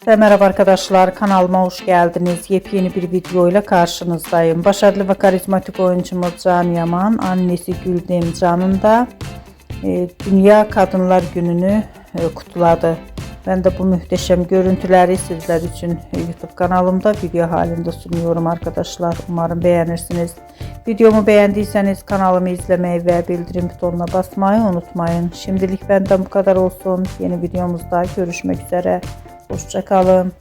Merhaba arkadaşlar, kanalıma hoş geldiniz. Yepyeni bir video ile karşınızdayım. Başarılı ve karizmatik oyuncumuz Can Yaman, annesi Güldem Can'ın da Dünya Kadınlar Günü'nü kutladı. Ben de bu muhteşem görüntüleri sizler için YouTube kanalımda video halinde sunuyorum arkadaşlar. Umarım beğenirsiniz. Videomu beğendiyseniz kanalımı izlemeyi ve bildirim butonuna basmayı unutmayın. Şimdilik benden bu kadar olsun. Yeni videomuzda görüşmek üzere. Hoşça kalın.